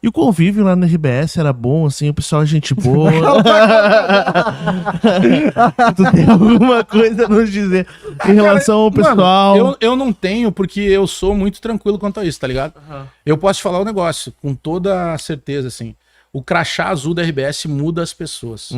E o convívio lá no RBS era bom, assim, o pessoal é gente boa. Tu tem alguma coisa a nos dizer em relação ao pessoal? Mano, eu não tenho, porque eu sou muito tranquilo quanto a isso, tá ligado? Eu posso te falar um negócio, com toda certeza, assim. O crachá azul da RBS muda as pessoas.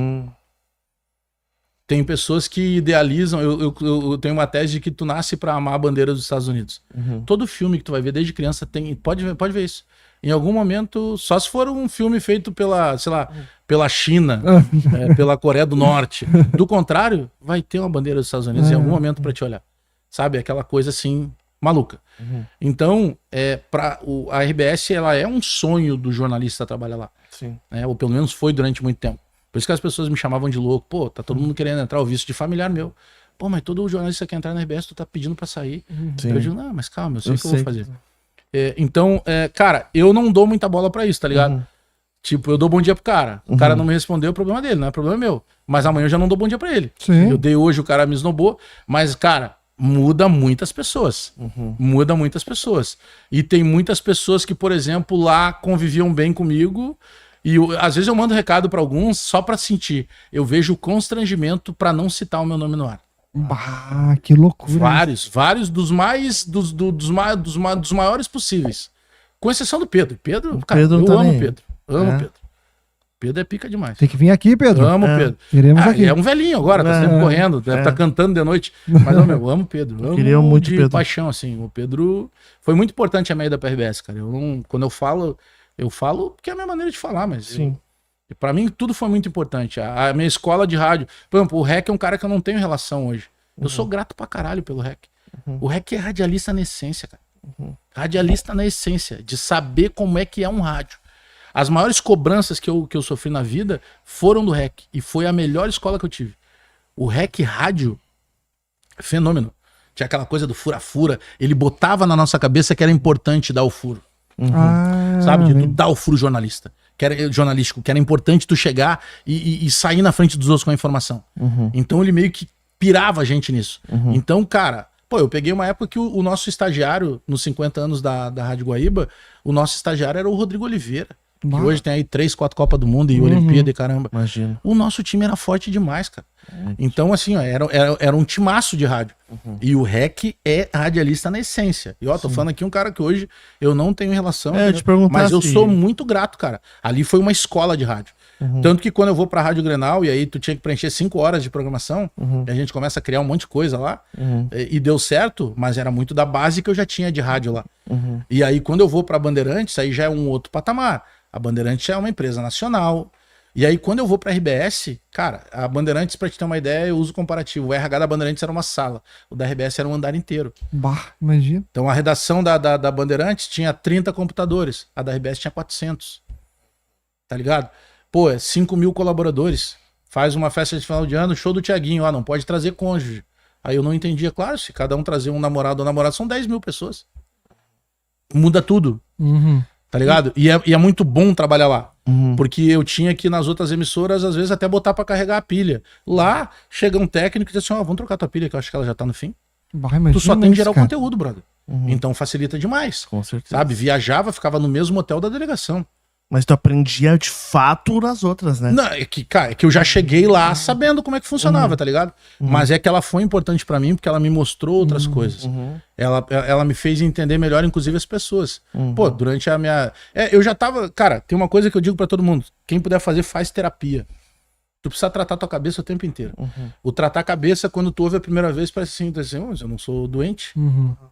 Tem pessoas que idealizam. Eu tenho uma tese de que tu nasce pra amar a bandeira dos Estados Unidos. Todo filme que tu vai ver desde criança tem. Pode ver isso. Em algum momento, só se for um filme feito pela, sei lá, pela China, pela Coreia do Norte. Do contrário, vai ter uma bandeira dos Estados Unidos em algum momento pra te olhar. Sabe? Aquela coisa assim, maluca. Então, a RBS, ela é um sonho do jornalista trabalhar lá. Sim. Ou pelo menos foi durante muito tempo. Por isso que as pessoas me chamavam de louco. Pô, tá todo mundo querendo entrar, o visto de familiar meu. Pô, mas todo jornalista que quer entrar na RBS, tu tá pedindo pra sair. Eu digo, não, mas calma, eu sei o que eu vou fazer. Então, cara, eu não dou muita bola pra isso, tá ligado? Tipo, eu dou bom dia pro cara. O cara não me respondeu, é problema dele, não é problema meu. Mas amanhã eu já não dou bom dia pra ele. Sim. Eu dei hoje, o cara me esnobou. Mas, cara, muda muitas pessoas. Muda muitas pessoas. E tem muitas pessoas que, por exemplo, lá conviviam bem comigo. E às vezes eu mando recado pra alguns só pra sentir. Eu vejo o constrangimento pra não citar o meu nome no ar. Bah, que loucura. Vários dos maiores possíveis. Com exceção do Pedro. Cara, Pedro eu tá amo nem. Pedro. Amo Pedro. Pedro é pica demais. Tem que vir aqui, Pedro. Amo Pedro. Iremos aqui. É um velhinho agora, tá sempre correndo, deve estar cantando de noite. Mas eu amo Pedro. Queria muito de Pedro. paixão, assim. O Pedro foi muito importante a minha ida pra RBS, cara. Quando eu falo porque é a minha maneira de falar, mas Sim. Pra mim tudo foi muito importante. A minha escola de rádio, por exemplo, o REC é um cara que eu não tenho relação hoje. Eu sou grato pra caralho pelo REC. O REC é radialista na essência, cara. Radialista na essência, de saber como é que é um rádio. As maiores cobranças que eu sofri na vida foram do REC. E foi a melhor escola que eu tive. O REC rádio, fenômeno. Tinha aquela coisa do fura-fura. Ele botava na nossa cabeça que era importante dar o furo. Sabe? De tu dar o furo jornalístico, que era importante tu chegar e sair na frente dos outros com a informação. Então ele meio que pirava a gente nisso. Então, cara, pô, eu peguei uma época que o nosso estagiário, nos 50 anos da Rádio Guaíba, o nosso estagiário era o Rodrigo Oliveira. Que hoje tem aí 3, 4 Copas do Mundo e Olimpíada e caramba. Imagina. O nosso time era forte demais, cara. Então, assim, ó, era um timaço de rádio. E o REC é radialista na essência. E ó, tô falando aqui um cara que hoje eu não tenho relação. Eu te perguntar mas eu assim. sou muito grato, cara. Ali foi uma escola de rádio. Tanto que quando eu vou pra Rádio Grenal, e aí tu tinha que preencher 5 horas de programação, e a gente começa a criar um monte de coisa lá, e deu certo, mas era muito da base que eu já tinha de rádio lá. E aí quando eu vou pra Bandeirantes, aí já é um outro patamar. A Bandeirantes é uma empresa nacional. E aí, quando eu vou pra RBS, cara, a Bandeirantes, pra te ter uma ideia, eu uso comparativo. O RH da Bandeirantes era uma sala. O da RBS era um andar inteiro. Bah, imagina. Então, a redação da Bandeirantes tinha 30 computadores. A da RBS tinha 400. Tá ligado? Pô, 5.000 colaboradores. Faz uma festa de final de ano, show do Thiaguinho. Não pode trazer cônjuge. Aí eu não entendia. Claro, se cada um trazer um namorado ou namorada, são 10.000 pessoas. Muda tudo. Tá ligado? E é muito bom trabalhar lá. Porque eu tinha que nas outras emissoras, às vezes, até botar pra carregar a pilha. Lá, chega um técnico e diz assim, vamos trocar tua pilha, que eu acho que ela já tá no fim. Bah, Tu só tem que gerar o cara. conteúdo, brother. Então facilita demais. Com certeza. Sabe? Viajava, ficava no mesmo hotel da delegação. Mas tu aprendia de fato nas outras, né? Não, cara, é que eu já cheguei lá sabendo como é que funcionava, tá ligado? Mas é que ela foi importante pra mim porque ela me mostrou outras coisas. Ela me fez entender melhor, inclusive, as pessoas. Pô, durante a minha... eu já tava... Cara, tem uma coisa que eu digo pra todo mundo. Quem puder fazer, faz terapia. Tu precisa tratar tua cabeça o tempo inteiro. O tratar a cabeça, quando tu ouve a primeira vez, parece assim, eu não sou doente.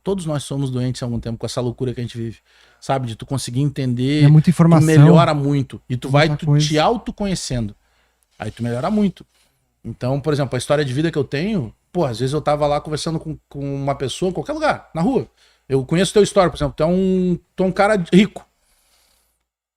Todos nós somos doentes há algum tempo com essa loucura que a gente vive. Sabe? De tu conseguir entender. É muita informação. Tu melhora muito. E tu vai coisa. te autoconhecendo. Aí tu melhora muito. Então, por exemplo, a história de vida que eu tenho, pô, às vezes eu tava lá conversando com uma pessoa em qualquer lugar, na rua. Eu conheço teu história, por exemplo, tu é um cara rico.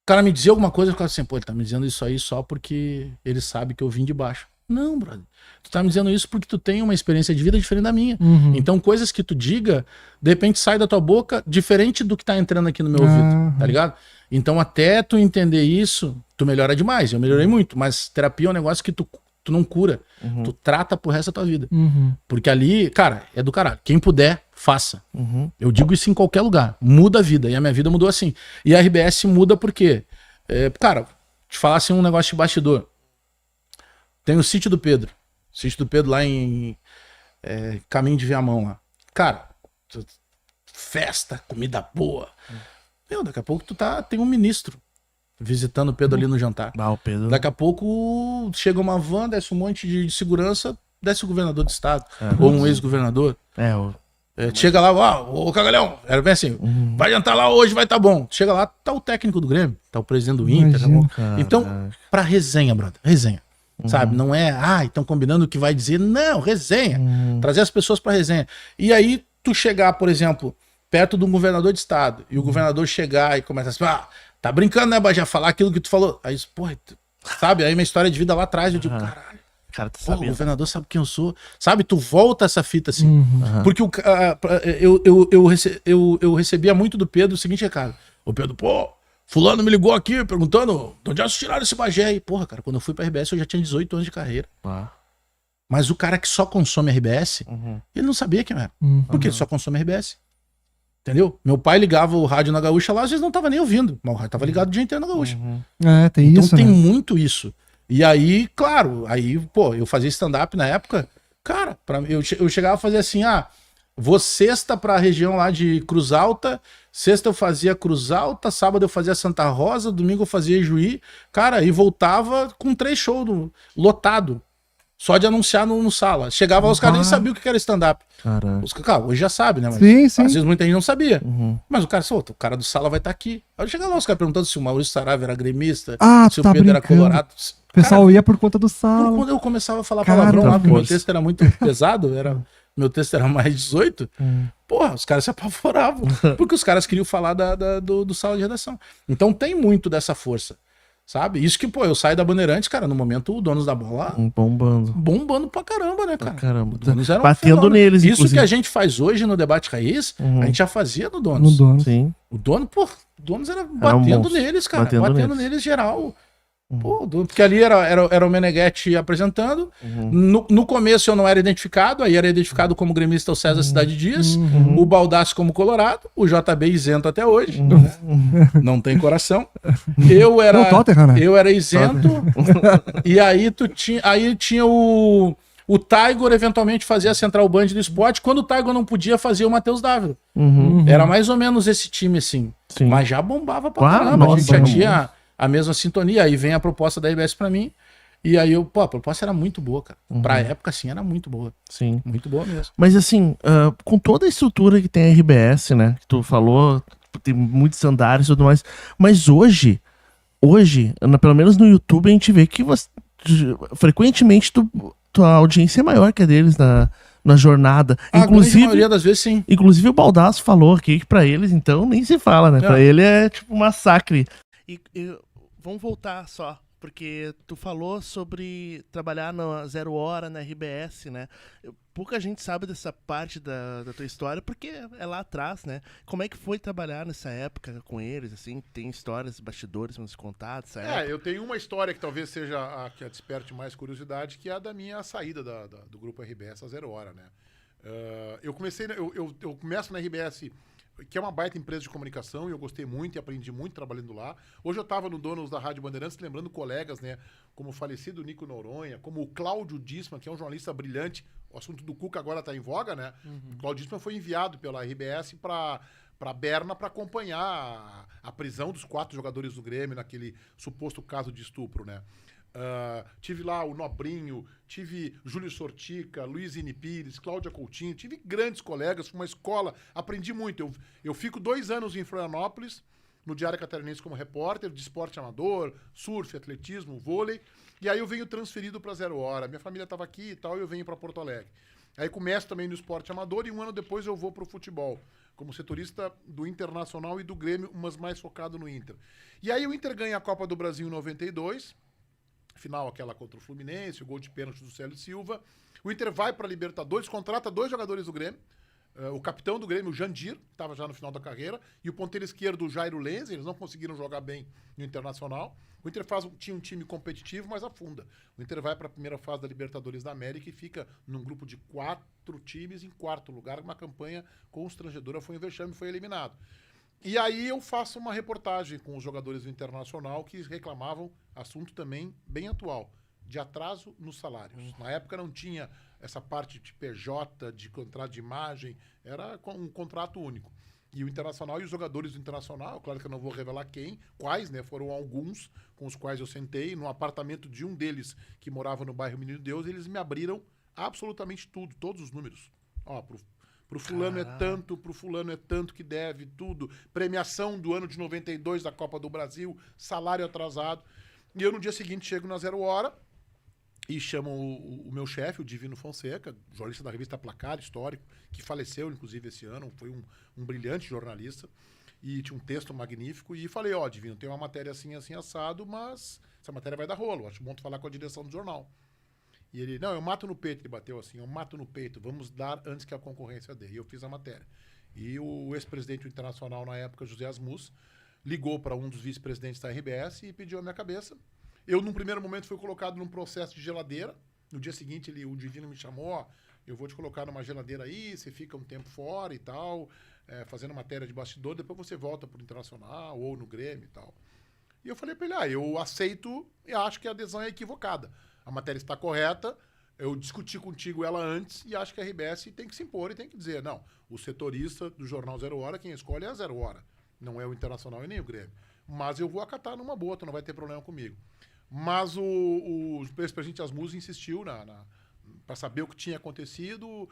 O cara me dizia alguma coisa, eu ficava assim, pô, ele tá me dizendo isso aí só porque ele sabe que eu vim de baixo. Não, brother. Tu tá me dizendo isso porque tu tem uma experiência de vida diferente da minha. Então, coisas que tu diga, de repente sai da tua boca diferente do que tá entrando aqui no meu ouvido, tá ligado? Então, até tu entender isso, tu melhora demais. Eu melhorei muito, mas terapia é um negócio que tu não cura. Tu trata pro resto da tua vida. Porque ali, cara, é do caralho. Quem puder, faça. Eu digo isso em qualquer lugar. Muda a vida. E a minha vida mudou assim. E a RBS muda por quê? Cara, te falar assim um negócio de bastidor. Tem o sítio do Pedro. O sítio do Pedro lá em Caminho de Viamão lá. Cara, festa, comida boa. Meu, daqui a pouco tem um ministro visitando o Pedro ali no jantar. O Pedro. Daqui a pouco chega uma van, desce um monte de segurança, desce o governador do estado. Ou um ex-governador. Chega lá, ô Cagalhão, era bem assim, vai jantar lá hoje, vai tá bom. Chega lá, tá o técnico do Grêmio, tá o presidente do Inter. Tá bom. Então, pra resenha, brother, resenha. Sabe, não é, estão combinando o que vai dizer, não, resenha. Trazer as pessoas pra resenha. E aí, tu chegar, por exemplo, perto de um governador de estado, e o governador chegar e começa assim, tá brincando, né, Bajé, falar aquilo que tu falou. Aí, porra, sabe, aí minha história de vida lá atrás, eu digo, caralho. Cara, tu Pô, o sabia. governador sabe quem eu sou. Sabe, tu volta essa fita assim. Porque eu recebia muito do Pedro o seguinte recado. O Pedro, fulano me ligou aqui perguntando de onde vocês tiraram esse Bagé aí. Porra, cara, quando eu fui pra RBS eu já tinha 18 anos de carreira. Mas o cara que só consome RBS, ele não sabia quem era. Porque ele só consome RBS. Entendeu? Meu pai ligava o rádio na Gaúcha lá, às vezes não tava nem ouvindo. Mas o rádio tava ligado o dia inteiro na Gaúcha. Tem Então isso, tem né? muito isso. E aí, claro, eu fazia stand-up na época, cara, eu chegava a fazer assim, vou sexta pra região lá de Cruz Alta, sexta eu fazia Cruz Alta, sábado eu fazia Santa Rosa, domingo eu fazia Ijuí, cara, e voltava com 3 shows lotado, só de anunciar no sala. Chegava lá, os caras nem sabiam o que era stand-up. Cara, hoje já sabe, né? Mas Sim. às vezes muita gente não sabia. Mas o cara do sala vai estar aqui. Aí chegava lá, os caras perguntando se o Maurício Saraiva era gremista, se o tá Pedro era brincando. colorado. O pessoal ia por conta do sal. Quando eu começava a falar Cara, palavrão lá, porque meu força. texto era muito pesado, meu texto era mais 18, porra, os caras se apavoravam. Porque os caras queriam falar do sala de redação. Então tem muito dessa força, sabe? Isso que, eu saio da Bandeirantes, cara, no momento o Donos da Bola bombando pra caramba, né, cara? Caramba. O Donos era um Batendo fenômeno. neles, Isso inclusive. que a gente faz hoje no Debate Raiz, a gente já fazia no Donos. No dono. Sim. O Donos era batendo monstro. neles, cara. Batendo Batendo neles. neles geral. Porque ali era o Meneghetti apresentando. No começo eu não era identificado, aí era identificado como gremista o César Cidade Dias, o Baldassi como Colorado, o JB isento até hoje. Não tem coração. Eu era, Não, Tottenham, né? eu era isento. E aí tinha o Tiger, eventualmente fazia a Central Band do esporte. Quando o Tiger não podia, fazia o Matheus Dávila. Era mais ou menos esse time, assim. Sim. Mas já bombava pra Claro, caramba. A gente nossa, já tinha a mesma sintonia. Aí vem a proposta da RBS pra mim. E aí a proposta era muito boa, cara. Pra época, assim, era muito boa. Sim. Muito boa mesmo. Mas assim, com toda a estrutura que tem a RBS, né? Que tu falou, tem muitos andares e tudo mais. Mas hoje, pelo menos no YouTube, a gente vê que frequentemente tua audiência é maior que a deles na jornada. A grande maioria das vezes, sim. Inclusive o Baldasso falou aqui que pra eles, então, nem se fala, né? Pra ele é tipo um massacre. E vamos voltar só, porque tu falou sobre trabalhar na 0 Hora, na RBS, né? Pouca gente sabe dessa parte da tua história, porque é lá atrás, né? Como é que foi trabalhar nessa época com eles, assim? Tem histórias, bastidores pra nos contar dessa época? Eu tenho uma história que talvez seja a que desperte mais curiosidade, que é a da minha saída do grupo RBS a 0 Hora, né? Eu começo na RBS, que é uma baita empresa de comunicação, e eu gostei muito e aprendi muito trabalhando lá. Hoje eu estava no Donos da Rádio Bandeirantes, lembrando colegas, né, como o falecido Nico Noronha, como o Cláudio Disman, que é um jornalista brilhante. O assunto do Cuca agora está em voga, né? O Cláudio Disman foi enviado pela RBS para Berna para acompanhar a prisão dos 4 jogadores do Grêmio naquele suposto caso de estupro, né? Tive lá o Nobrinho, tive Júlio Sortica, Luiz Ine Pires, Cláudia Coutinho, tive grandes colegas, foi uma escola, aprendi muito. Eu fico 2 anos em Florianópolis, no Diário Catarinense como repórter de esporte amador, surf, atletismo, vôlei, e aí eu venho transferido para 0 Hora. Minha família estava aqui e tal, e eu venho para Porto Alegre. Aí começo também no esporte amador, e 1 ano depois eu vou para o futebol, como setorista do Internacional e do Grêmio, mas mais focado no Inter. E aí o Inter ganha a Copa do Brasil em 92, final aquela contra o Fluminense, o gol de pênalti do Célio Silva. O Inter vai para a Libertadores, contrata 2 jogadores do Grêmio, o capitão do Grêmio, o Jandir, que estava já no final da carreira, e o ponteiro esquerdo, o Jairo Lenz. Eles não conseguiram jogar bem no Internacional. O Inter tinha um time competitivo, mas afunda. O Inter vai para a primeira fase da Libertadores da América e fica num grupo de 4 times em 4º lugar, uma campanha constrangedora, foi um vexame, foi eliminado. E aí eu faço uma reportagem com os jogadores do Internacional que reclamavam, assunto também bem atual, de atraso nos salários. Na época não tinha essa parte de PJ, de contrato de imagem, era um contrato único. E o Internacional e os jogadores do Internacional, claro que eu não vou revelar quais, né? Foram alguns com os quais eu sentei no apartamento de um deles que morava no bairro Menino Deus, eles me abriram absolutamente tudo, todos os números. Ó, pro fulano é tanto, pro fulano é tanto que deve, tudo. Premiação do ano de 92 da Copa do Brasil, salário atrasado. E eu no dia seguinte chego na 0 Hora e chamo o meu chefe, o Divino Fonseca, jornalista da revista Placar, histórico, que faleceu inclusive esse ano, foi um brilhante jornalista. E tinha um texto magnífico e falei, ó, Divino, tem uma matéria assim, assim, assado, mas essa matéria vai dar rolo, acho bom tu falar com a direção do jornal. E ele, não, eu mato no peito, ele bateu assim, eu mato no peito, vamos dar antes que a concorrência dê. E eu fiz a matéria. E o ex-presidente do Internacional na época, José Asmus, ligou para um dos vice-presidentes da RBS e pediu a minha cabeça. Eu, num primeiro momento, fui colocado num processo de geladeira. No dia seguinte, o Divino me chamou, ó, eu vou te colocar numa geladeira aí, você fica um tempo fora e tal, fazendo matéria de bastidor, depois você volta pro Internacional ou no Grêmio e tal. E eu falei para ele, eu aceito e acho que a adesão é equivocada. A matéria está correta, eu discuti contigo ela antes e acho que a RBS tem que se impor e tem que dizer, não, o setorista do jornal 0 Hora, quem escolhe é a 0 Hora, não é o Internacional e nem o Grêmio. Mas eu vou acatar numa boa, tu não vai ter problema comigo. Mas o ex-presidente Asmus insistiu para saber o que tinha acontecido,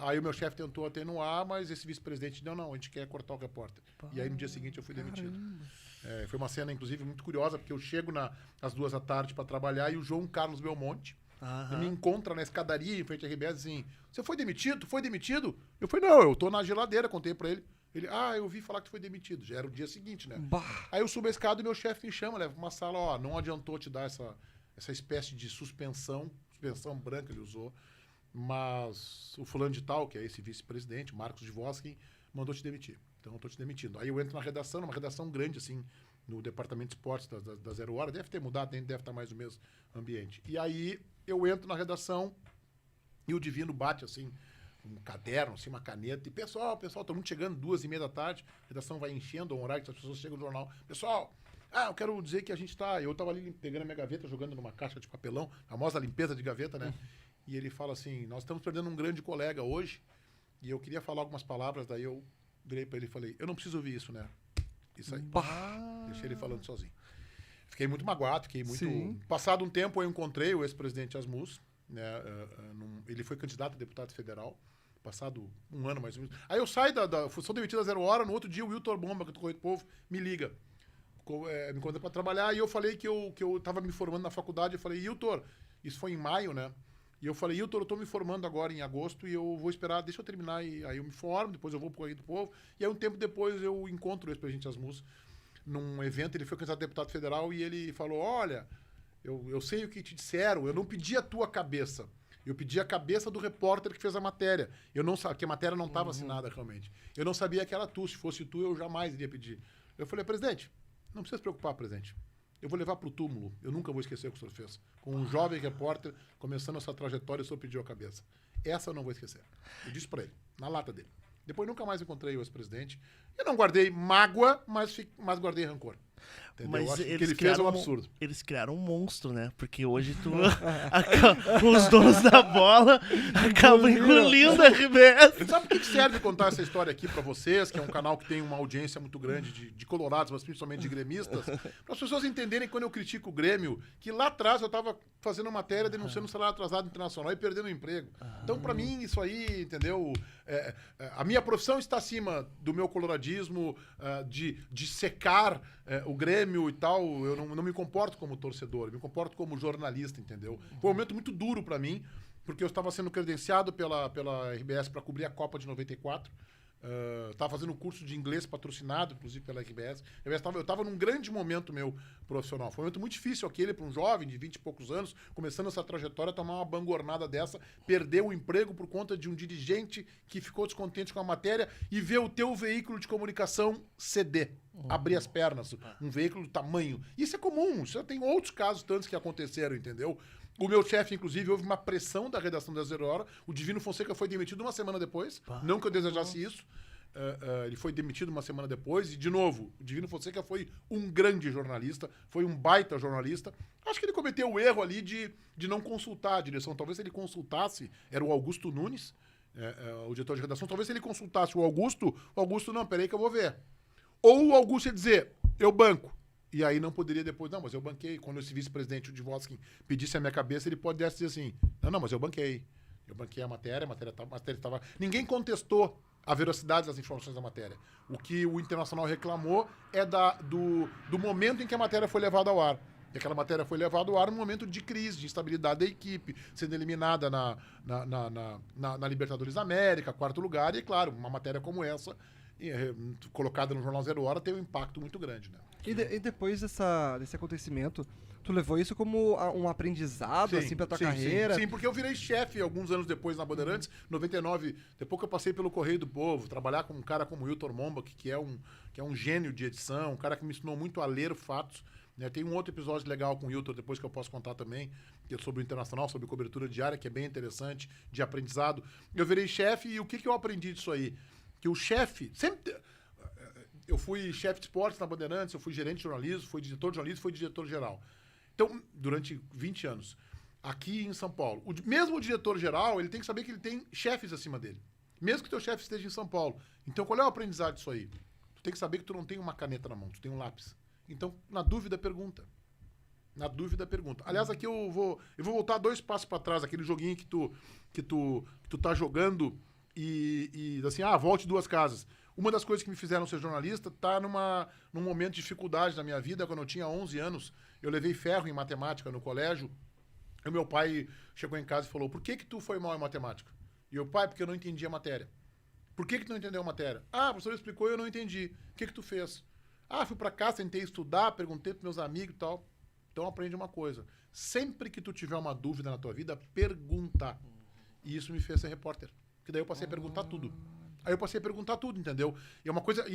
aí o meu chefe tentou atenuar, mas esse vice-presidente, não, a gente quer cortar o repórter. E aí no dia seguinte eu fui demitido. Foi uma cena, inclusive, muito curiosa, porque eu chego às 2 da tarde para trabalhar e o João Carlos Belmonte me encontra na escadaria em frente à RBS assim, você foi demitido? Tu foi demitido? Eu falei, não, eu tô na geladeira, contei para ele. Ele, eu ouvi falar que tu foi demitido. Já era o dia seguinte, né? Aí eu subo a escada e meu chefe me chama, leva pra uma sala, ó, não adiantou te dar essa espécie de suspensão branca ele usou, mas o fulano de tal, que é esse vice-presidente, Marcos de Voskin, mandou te demitir. Então eu tô te demitindo. Aí eu entro na redação, numa redação grande, assim, no departamento de esportes da 0 Hora, deve ter mudado, deve estar mais no mesmo ambiente. E aí eu entro na redação e o Divino bate, assim, um caderno, assim, uma caneta, e pessoal, todo mundo chegando 2h30 da tarde, a redação vai enchendo, um horário que as pessoas chegam no jornal. Pessoal, eu quero dizer que eu tava ali pegando a minha gaveta, jogando numa caixa de papelão, a famosa limpeza de gaveta, né? E ele fala assim, nós estamos perdendo um grande colega hoje, e eu queria falar algumas palavras, daí eu virei pra ele e falei, eu não preciso ouvir isso, né? Isso aí. Deixei ele falando sozinho. Fiquei muito magoado, fiquei muito... Sim. Passado um tempo, eu encontrei o ex-presidente Asmus, né? Ele foi candidato a deputado federal, passado um ano mais ou menos. Aí eu saio sou demitido a 0 Hora, no outro dia o Wilton Bomba, que é do Correio do Povo, me liga. Me convidou para trabalhar e eu falei que eu tava me formando na faculdade. Eu falei, Wilton, isso foi em maio, né? E eu falei, Wilton, eu tô me formando agora em agosto e eu vou esperar, deixa eu terminar. E aí eu me formo, depois eu vou pro Correio do Povo. E aí um tempo depois eu encontro o ex-presidente Asmus num evento, ele foi candidato a deputado federal e ele falou, olha, eu sei o que te disseram, eu não pedi a tua cabeça. Eu pedi a cabeça do repórter que fez a matéria. Eu não sabia, que a matéria não estava assinada realmente. Eu não sabia que era tu. Se fosse tu, eu jamais iria pedir. Eu falei, presidente, não precisa se preocupar, presidente. Eu vou levar pro túmulo. Eu nunca vou esquecer o que o senhor fez. Com um jovem repórter, começando essa trajetória, o senhor pediu a cabeça. Essa eu não vou esquecer. Eu disse para ele, na lata dele. Depois nunca mais encontrei o ex-presidente. Eu não guardei mágoa, mas guardei rancor. Entendeu? Mas acho que o que ele fez é um absurdo. Eles criaram um monstro, né? Porque hoje os donos da bola acabam engolindo a RBS. Sabe por que serve contar essa história aqui pra vocês, que é um canal que tem uma audiência muito grande de colorados, mas principalmente de gremistas, para as pessoas entenderem quando eu critico o Grêmio, que lá atrás eu tava fazendo uma matéria denunciando o salário atrasado internacional e perdendo o emprego. Então, pra mim, isso aí, entendeu? A minha profissão está acima do meu coloradismo, de secar o Grêmio e tal. Eu não me comporto como torcedor, eu me comporto como jornalista, entendeu? Foi um momento muito duro pra mim, porque eu estava sendo credenciado pela RBS para cobrir a Copa de 94. Estava fazendo um curso de inglês patrocinado, inclusive pela RBS. Eu estava num grande momento meu profissional. Foi um momento muito difícil aquele para um jovem de 20 e poucos anos, começando essa trajetória, tomar uma bangornada dessa, perder o emprego por conta de um dirigente que ficou descontente com a matéria e ver o teu veículo de comunicação ceder, abrir as pernas, um veículo do tamanho. Isso é comum, já tem outros casos tantos que aconteceram, entendeu? O meu chefe, inclusive, houve uma pressão da redação da 0 Hora. O Divino Fonseca foi demitido uma semana depois. Não que eu desejasse isso. Ele foi demitido uma semana depois. E, de novo, o Divino Fonseca foi um grande jornalista, foi um baita jornalista. Acho que ele cometeu o erro ali de não consultar a direção. Talvez se ele consultasse, era o Augusto Nunes, o diretor de redação, talvez se ele consultasse o Augusto, não, peraí que eu vou ver. Ou o Augusto ia dizer, eu banco. E aí não poderia depois, não, mas eu banquei. Quando esse vice-presidente, o Dvorkin, pedisse a minha cabeça, ele pudesse dizer assim, não, mas eu banquei. Eu banquei a matéria estava... Ninguém contestou a veracidade das informações da matéria. O que o Internacional reclamou é do momento em que a matéria foi levada ao ar. E aquela matéria foi levada ao ar num momento de crise, de instabilidade da equipe, sendo eliminada na Libertadores da América, 4º lugar. E, claro, uma matéria como essa, colocada no Jornal 0 Hora, tem um impacto muito grande, né? E depois desse acontecimento, tu levou isso como um aprendizado, assim, pra tua carreira? Sim, porque eu virei chefe alguns anos depois na Bandeirantes, 99, depois que eu passei pelo Correio do Povo, trabalhar com um cara como o Hilton Momba, que é um gênio de edição, um cara que me ensinou muito a ler fatos, né? Tem um outro episódio legal com o Hilton, depois que eu posso contar também, que é sobre o Internacional, sobre cobertura diária, que é bem interessante, de aprendizado. Eu virei chefe e o que eu aprendi disso aí? Que o chefe sempre... Eu fui chefe de esportes na Bandeirantes, eu fui gerente de jornalismo, fui diretor de jornalismo, fui diretor-geral. Então, durante 20 anos. Aqui em São Paulo. Mesmo o diretor-geral, ele tem que saber que ele tem chefes acima dele. Mesmo que o teu chefe esteja em São Paulo. Então, qual é o aprendizado disso aí? Tu tem que saber que tu não tem uma caneta na mão, tu tem um lápis. Então, na dúvida, pergunta. Na dúvida, pergunta. Aliás, aqui eu vou voltar 2 passos para trás, aquele joguinho que tu tá jogando e assim, volte 2 casas. Uma das coisas que me fizeram ser jornalista tá num momento de dificuldade na minha vida. Quando eu tinha 11 anos, eu levei ferro em matemática no colégio. E meu pai chegou em casa e falou, por que tu foi mal em matemática? E eu, pai, porque eu não entendi a matéria. Por que tu não entendeu a matéria? O professor explicou e eu não entendi. O que tu fez? Fui pra casa, tentei estudar, perguntei pros meus amigos e tal. Então aprende uma coisa. Sempre que tu tiver uma dúvida na tua vida, pergunta. E isso me fez ser repórter. Porque daí eu passei a perguntar tudo. Aí eu passei a perguntar tudo, entendeu? E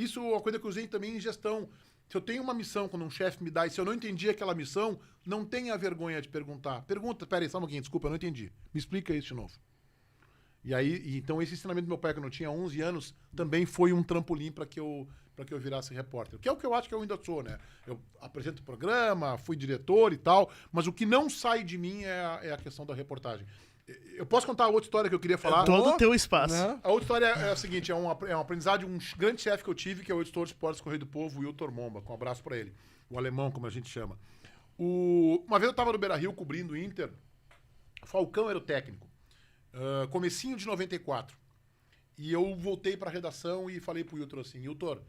isso é uma coisa que eu usei também em gestão. Se eu tenho uma missão, quando um chefe me dá, e se eu não entendi aquela missão, não tenha vergonha de perguntar. Pergunta, peraí, só um pouquinho, desculpa, eu não entendi. Me explica isso de novo. E aí, então esse ensinamento do meu pai, quando eu tinha 11 anos, também foi um trampolim para que eu virasse repórter. Que é o que eu acho que eu ainda sou, né? Eu apresento programa, fui diretor e tal, mas o que não sai de mim é a questão da reportagem. Eu posso contar outra história que eu queria falar? Todo o teu espaço. Né? A outra história é a seguinte, é um aprendizado de um grande chefe que eu tive, que é o editor de esportes Correio do Povo, o Hilton Momba, com um abraço pra ele. O alemão, como a gente chama. Uma vez eu tava no Beira-Rio cobrindo o Inter, Falcão era o técnico, comecinho de 94. E eu voltei pra redação e falei pro Hilton assim, Hilton,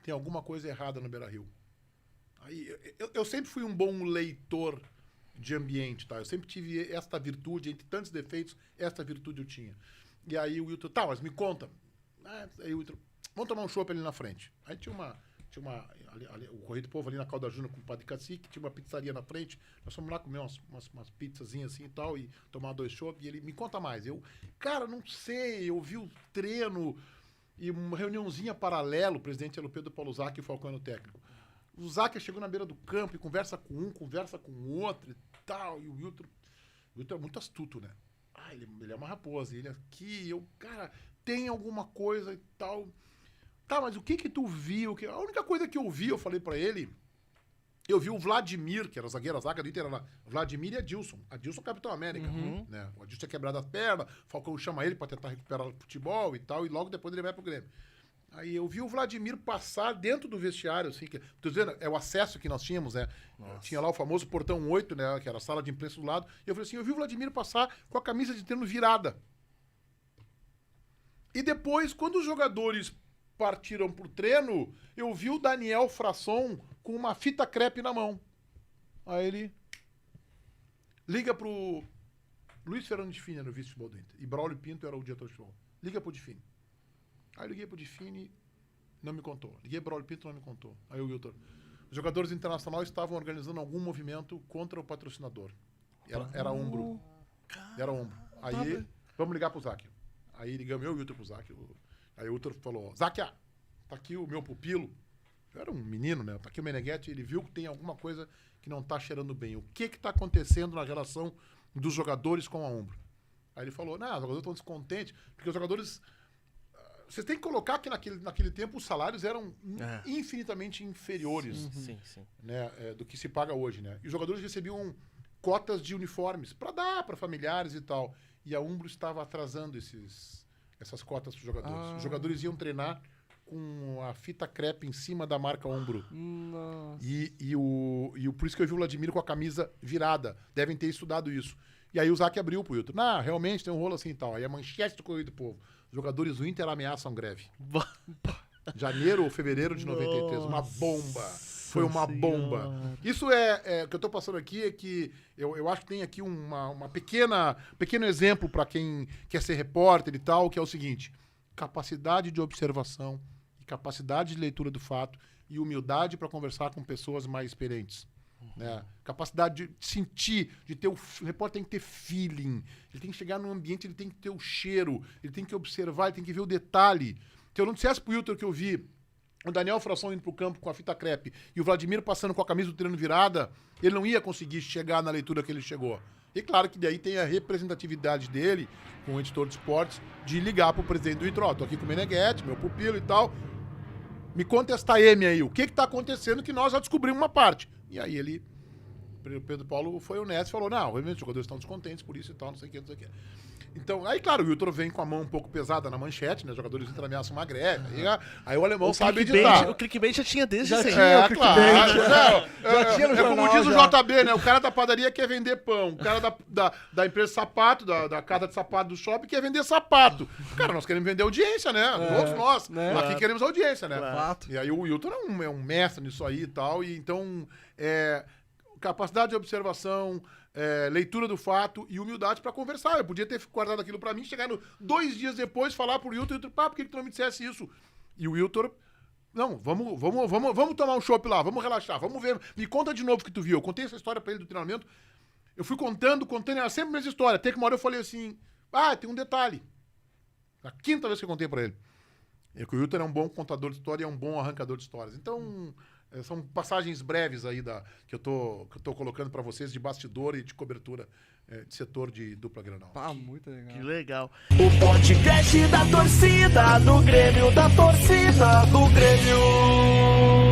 tem alguma coisa errada no Beira-Rio. Aí, eu sempre fui um bom leitor de ambiente, tá? Eu sempre tive esta virtude, entre tantos defeitos, esta virtude eu tinha. E aí o Wilton, mas me conta. Aí o Wilton, vamos tomar um chopp ali na frente. Aí tinha o Correio do Povo ali na Calda Júnior com o Padre Cacique, tinha uma pizzaria na frente, nós fomos lá comer umas pizzazinhas assim e tal, e tomar 2 chopp, e ele, me conta mais. Eu, cara, não sei, eu vi o treino e uma reuniãozinha paralelo, o presidente era o Pedro Paulo Zac e o Falcão era o técnico. O Zac chegou na beira do campo e conversa com um, conversa com o outro e tal. E o Wilton é muito astuto, né? Ele é uma raposa. Ele aqui, cara, tem alguma coisa e tal. Tá, mas o que tu viu? A única coisa que eu vi, eu falei pra ele, eu vi o Vladimir, que era zagueiro, a zaga do Inter era Vladimir e Adilson. Adilson Capitão América, né? O Adilson tinha quebrado as pernas, o Falcão chama ele pra tentar recuperar o futebol e tal, e logo depois ele vai pro Grêmio. Aí eu vi o Vladimir passar dentro do vestiário, assim, tô dizendo, é o acesso que nós tínhamos, né? Nossa. Tinha lá o famoso portão 8, né? Que era a sala de imprensa do lado. E eu falei assim, eu vi o Vladimir passar com a camisa de treino virada. E depois, quando os jogadores partiram pro treino, eu vi o Daniel Frasson com uma fita crepe na mão. Aí ele liga pro Luiz Fernando de Fini, era o vice-futebol do Inter. E Braulio Pinto era o diretor de futebol. Liga pro de Fini. Aí eu liguei pro Difini, não me contou. Liguei pro Braulio Pinto, não me contou. Aí o Wilton, os jogadores internacionais estavam organizando algum movimento contra o patrocinador. Era ombro. Era ombro. Aí, vamos ligar pro Zac. Aí ligamos eu e o Wilton pro Zac. Aí o Wilton falou, Zac, tá aqui o meu pupilo. Eu era um menino, né? Tá aqui o Meneghetti, ele viu que tem alguma coisa que não tá cheirando bem. O que tá acontecendo na relação dos jogadores com a ombro? Aí ele falou, os jogadores estão descontentes, porque os jogadores... Vocês têm que colocar que naquele tempo os salários eram infinitamente inferiores né, do que se paga hoje, né? E os jogadores recebiam cotas de uniformes para dar para familiares e tal. E a Umbro estava atrasando essas cotas para os jogadores. Os jogadores iam treinar com a fita crepe em cima da marca Umbro. Nossa. Por isso que eu vi o Vladimir com a camisa virada. Devem ter estudado isso. E aí o Zac abriu pro Wilton. Não, realmente tem um rolo assim e tal. Aí a manchete do Correio do Povo. Os jogadores do Inter ameaçam greve. Janeiro ou fevereiro de 93. Uma bomba. Foi uma bomba. Isso o que eu tô passando aqui é que eu acho que tem aqui pequeno exemplo para quem quer ser repórter e tal, que é o seguinte: capacidade de observação, capacidade de leitura do fato e humildade para conversar com pessoas mais experientes. Né? Capacidade de sentir, o repórter tem que ter feeling, ele tem que chegar num ambiente, ele tem que ter o cheiro, ele tem que observar, ele tem que ver o detalhe. Se eu não dissesse pro Wilton que eu vi o Daniel Fração indo pro campo com a fita crepe e o Vladimir passando com a camisa do treino virada, ele não ia conseguir chegar na leitura que ele chegou. E claro que daí tem a representatividade dele, com o editor de esportes, de ligar pro presidente do Inter. Tô aqui com o Meneghetti, meu pupilo e tal. Me conta esta M aí, o que tá acontecendo que nós já descobrimos uma parte. E aí o Pedro Paulo foi honesto e falou, não, realmente os jogadores estão descontentes por isso e tal, não sei o que, não sei o que. Então, aí claro, o Wilton vem com a mão um pouco pesada na manchete, né, os jogadores ameaçam uma greve, aí o alemão sabe editar. O clickbait já tinha desde sempre. Claro. Já tinha no jornal, como diz o JB, né, o cara da padaria quer vender pão, o cara da empresa de sapato, da casa de sapato do shopping quer vender sapato. Cara, nós queremos vender audiência, né, todos nós, né? Aqui queremos audiência, né. Fato. E aí o Wilton é um mestre nisso aí e tal, e então, capacidade de observação, leitura do fato e humildade pra conversar. Eu podia ter guardado aquilo pra mim, chegar 2 dias depois, falar pro Wilton, por que tu não me dissesse isso? E o Wilton, não, vamos tomar um chopp lá, vamos relaxar, vamos ver, me conta de novo o que tu viu. Eu contei essa história pra ele do treinamento, eu fui contando, era sempre a mesma história, até que uma hora eu falei assim, tem um detalhe. A 5ª vez que eu contei pra ele. É que o Wilton é um bom contador de história e é um bom arrancador de histórias. Então, são passagens breves aí que eu tô colocando pra vocês de bastidor e de cobertura de setor de dupla Grenal. Muito legal. Que legal. O podcast da torcida do Grêmio, da torcida do Grêmio.